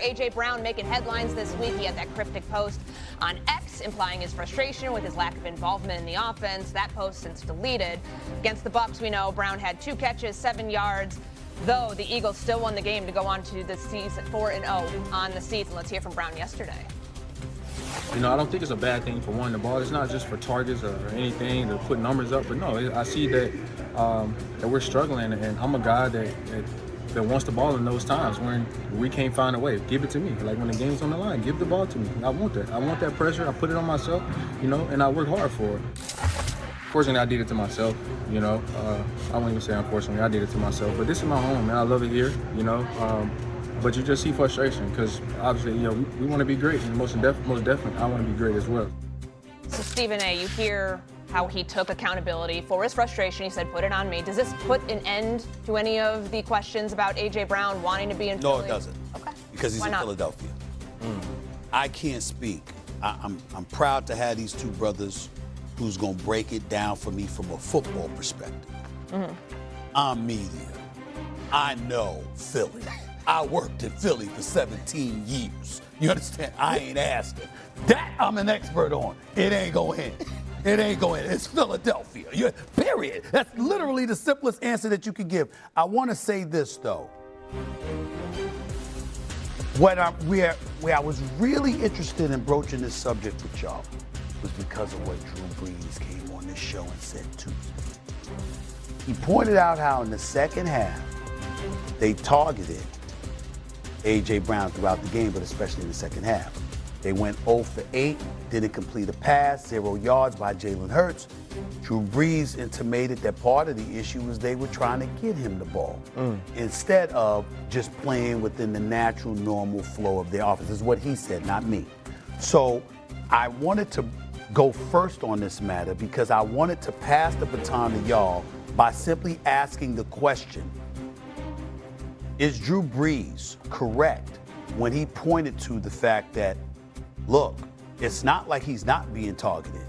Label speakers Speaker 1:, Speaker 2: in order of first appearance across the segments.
Speaker 1: A.J. Brown making headlines this week. He had that cryptic post on X implying his frustration with his lack of involvement in the offense. That post since deleted. Against the Bucs, we know Brown had 2 catches, 7 yards. Though the Eagles still won the game to go on to the season 4-0 on the season. Let's hear from Brown yesterday.
Speaker 2: You know, I don't think it's a bad thing for wanting the ball. It's not just for targets or anything to put numbers up. But no, I see that that we're struggling, and I'm a guy that wants the ball in those times when we can't find a way. Give it to me. Like when the game's on the line, give the ball to me. I want that. I want that pressure. I put it on myself, you know, and I work hard for it. Fortunately, I did it to myself, you know. I won't even say unfortunately, I did it to myself. But this is my home, man. I love it here, you know. But you just see frustration because obviously, you know, we want to be great, and most definitely, I want to be great as well.
Speaker 1: So Stephen A., you hear how he took accountability for his frustration. He said, "Put it on me." Does this put an end to any of the questions about A.J. Brown wanting to be in Philly?
Speaker 3: No, it doesn't.
Speaker 1: Okay.
Speaker 3: Because he's in Philadelphia. I can't speak. I'm proud to have these two brothers who's going to break it down for me from a football perspective. I'm media. I know Philly. I worked in Philly for 17 years. You understand? I ain't asking. That I'm an expert on. It ain't going in. It ain't going in. It's Philadelphia. Period. That's literally the simplest answer that you could give. I want to say this, though. Where I was really interested in broaching this subject with y'all was because of what Drew Brees came on this show and said too. He pointed out how in the second half they targeted A.J. Brown throughout the game, but especially in the second half. They went 0 for 8, didn't complete a pass, 0 yards by Jalen Hurts. Drew Brees intimated that part of the issue was they were trying to get him the ball instead of just playing within the natural, normal flow of their offense. This is what he said, not me. So I wanted to go first on this matter because I wanted to pass the baton to y'all by simply asking the question, is Drew Brees correct when he pointed to the fact that, look, it's not like he's not being targeted.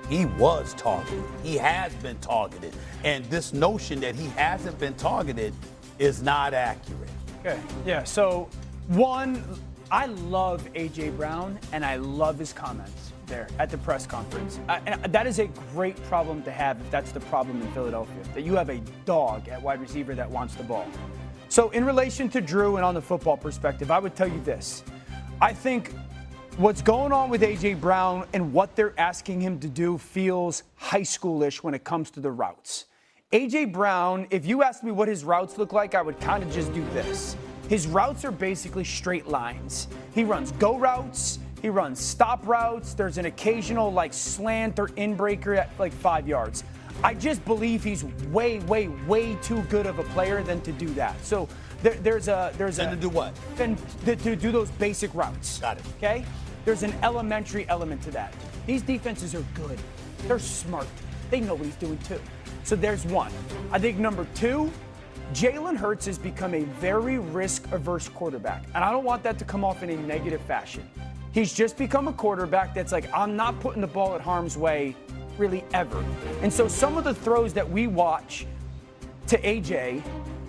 Speaker 3: He was targeted. He has been targeted. And this notion that he hasn't been targeted is not accurate.
Speaker 4: Okay, yeah, so one, I love A.J. Brown, and I love his comments there at the press conference. And that is a great problem to have if that's the problem in Philadelphia, that you have a dog at wide receiver that wants the ball. So in relation to Drew and on the football perspective, I would tell you this. I think what's going on with A.J. Brown and what they're asking him to do feels high schoolish when it comes to the routes. A.J. Brown, if you asked me what his routes look like, I would kind of just do this. His routes are basically straight lines. He runs go routes. He runs stop routes. There's an occasional like slant or in-breaker at like 5 yards. I just believe he's way, way, way too good of a player than to do that. So there's
Speaker 3: to do what?
Speaker 4: Then to do those basic routes.
Speaker 3: Got it.
Speaker 4: Okay? There's an elementary element to that. These defenses are good. They're smart. They know what he's doing too. So there's one. I think number two, Jalen Hurts has become a very risk-averse quarterback. And I don't want that to come off in a negative fashion. He's just become a quarterback that's like, I'm not putting the ball at harm's way really ever. And so some of the throws that we watch to AJ,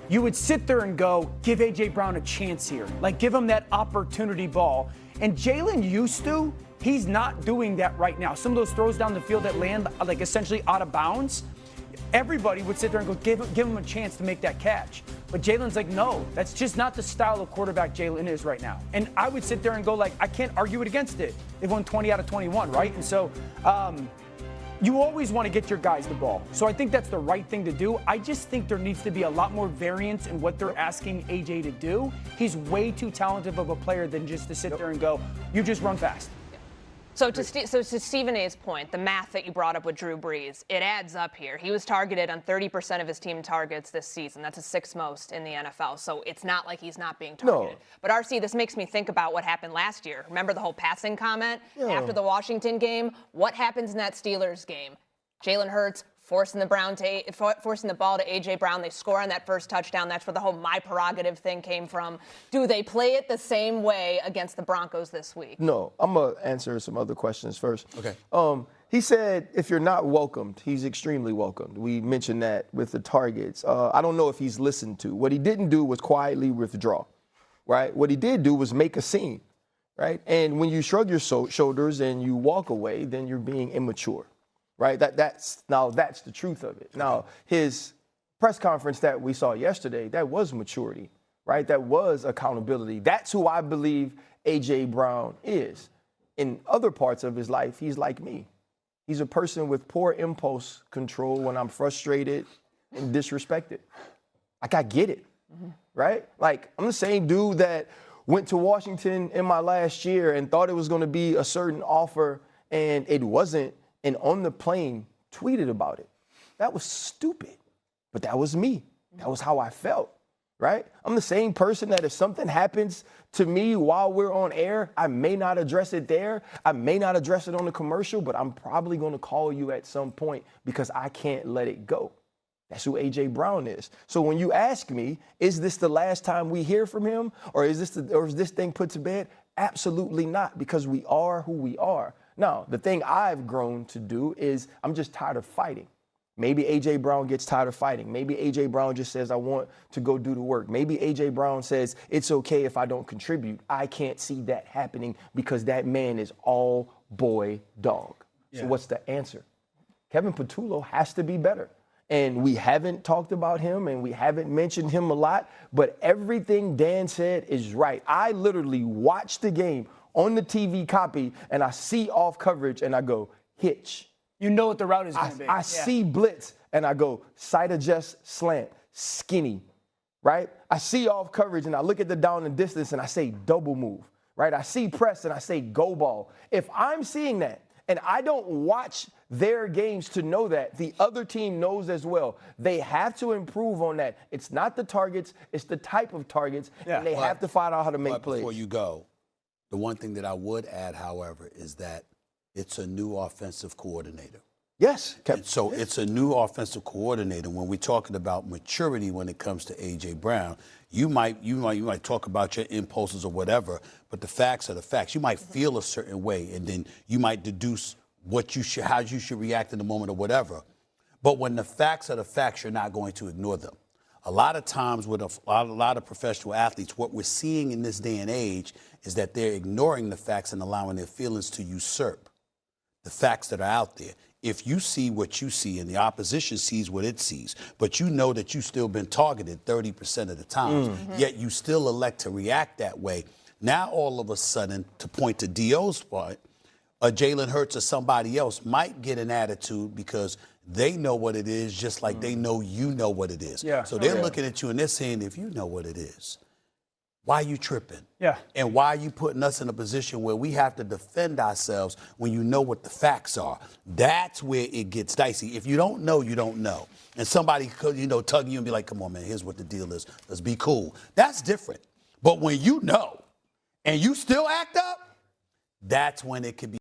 Speaker 4: you would sit there and go, give AJ Brown a chance here. Like, give him that opportunity ball. And Jalen used to. He's not doing that right now. Some of those throws down the field that land like essentially out of bounds, everybody would sit there and go, give him a chance to make that catch. But Jalen's like, no, that's just not the style of quarterback Jalen is right now. And I would sit there and go like, I can't argue it against it. They've won 20 out of 21, right? And so you always want to get your guys the ball. So I think that's the right thing to do. I just think there needs to be a lot more variance in what they're asking AJ to do. He's way too talented of a player than just to sit there and go, you just run fast.
Speaker 1: So to Stephen A's point, the math that you brought up with Drew Brees, it adds up here. He was targeted on 30% of his team targets this season. That's the sixth most in the NFL. So it's not like he's not being targeted. No. But RC, this makes me think about what happened last year. Remember the whole passing comment after the Washington game? What happens in that Steelers game? Jalen Hurts forcing the ball to A.J. Brown. They score on that first touchdown. That's where the whole my prerogative thing came from. Do they play it the same way against the Broncos this week?
Speaker 5: No. I'm going to answer some other questions first.
Speaker 3: Okay.
Speaker 5: He said if you're not welcomed, he's extremely welcomed. We mentioned that with the targets. I don't know if he's listened to. What he didn't do was quietly withdraw. right? What he did do was make a scene, right? And when you shrug your shoulders and you walk away, then you're being immature, right? That's the truth of it. Now, his press conference that we saw yesterday, that was maturity, right? That was accountability. That's who I believe A.J. Brown is. In other parts of his life, he's like me. He's a person with poor impulse control when I'm frustrated and disrespected. Like, I get it, right? Like, I'm the same dude that went to Washington in my last year and thought it was going to be a certain offer, and it wasn't, and on the plane tweeted about it. That was stupid, but that was me. That was how I felt, right? I'm the same person that if something happens to me while we're on air, I may not address it there. I may not address it on the commercial, but I'm probably going to call you at some point because I can't let it go. That's who A.J. Brown is. So when you ask me, is this the last time we hear from him, or is this thing put to bed? Absolutely not, because we are who we are. Now, the thing I've grown to do is I'm just tired of fighting. Maybe A.J. Brown gets tired of fighting. Maybe A.J. Brown just says, I want to go do the work. Maybe A.J. Brown says, it's okay if I don't contribute. I can't see that happening because that man is all boy dog. Yeah. So what's the answer? Kevin Patullo has to be better. And we haven't talked about him and we haven't mentioned him a lot, but everything Dan said is right. I literally watched the game on the TV copy and I see off coverage and I go, hitch.
Speaker 4: You know what the route is going to be.
Speaker 5: I see blitz and I go, side adjust, slant, skinny, right? I see off coverage and I look at the down and distance and I say double move, right? I see press and I say go ball. If I'm seeing that and I don't watch their games to know that, the other team knows as well. They have to improve on that. It's not the targets, it's the type of targets, and they have to find out how to make plays.
Speaker 6: Before you go, the one thing that I would add, however, is that it's a new offensive coordinator.
Speaker 5: Yes.
Speaker 6: So it's a new offensive coordinator. When we're talking about maturity when it comes to A.J. Brown, you might talk about your impulses or whatever, but the facts are the facts. You might feel a certain way, and then you might deduce how you should react in the moment or whatever. But when the facts are the facts, you're not going to ignore them. A lot of times with a lot of professional athletes, what we're seeing in this day and age is that they're ignoring the facts and allowing their feelings to usurp the facts that are out there. If you see what you see and the opposition sees what it sees, but you know that you've still been targeted 30% of the time, yet you still elect to react that way, now all of a sudden, to point to D.O.'s part, Jalen Hurts or somebody else might get an attitude because they know what it is just like they know you know what it is.
Speaker 4: Yeah.
Speaker 6: So they're looking at you and they're saying, if you know what it is, why are you tripping?
Speaker 4: Yeah.
Speaker 6: And why are you putting us in a position where we have to defend ourselves when you know what the facts are? That's where it gets dicey. If you don't know, you don't know. And somebody could, tug you and be like, come on, man, here's what the deal is. Let's be cool. That's different. But when you know and you still act up, that's when it could be